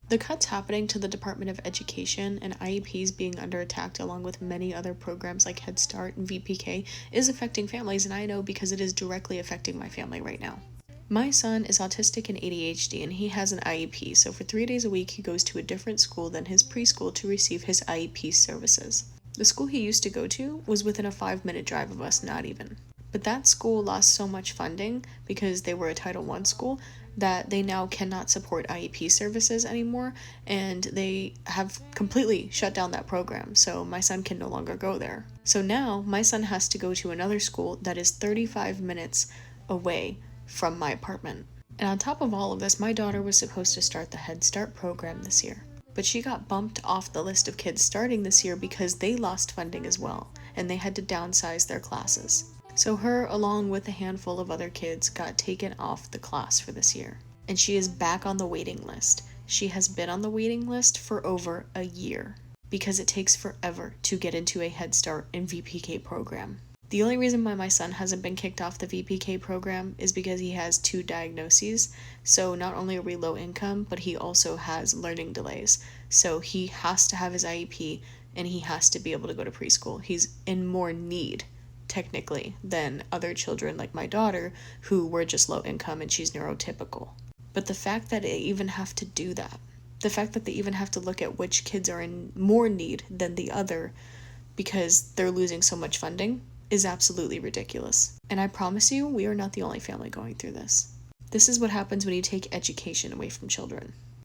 The cuts happening to the Department of Education and IEPs being under attack, along with many other programs like Head Start and VPK, is affecting families, and I know because it is directly affecting my family right now. My son is autistic and ADHD, and he has an IEP, so for 3 days a week he goes to a different school than his preschool to receive his IEP services. The school he used to go to was within a 5-minute drive of us, not even. But that school lost so much funding because they were a Title I school that they now cannot support IEP services anymore, and they have completely shut down that program, so my son can no longer go there. So now my son has to go to another school that is 35 minutes away from my apartment. And on top of all of this, my daughter was supposed to start the Head Start program this year, but she got bumped off the list of kids starting this year because they lost funding as well, and they had to downsize their classes. So her, along with a handful of other kids, got taken off the class for this year. And she is back on the waiting list. She has been on the waiting list for over a year because it takes forever to get into a Head Start and VPK program. The only reason why my son hasn't been kicked off the VPK program is because he has 2 diagnoses. So not only are we low income, but he also has learning delays. So he has to have his IEP and he has to be able to go to preschool. He's in more need technically than other children like my daughter who were just low income and she's neurotypical. But the fact that they even have to do that, the fact that they even have to look at which kids are in more need than the other because they're losing so much funding is absolutely ridiculous. And I promise you, we are not the only family going through this. This is what happens when you take education away from children.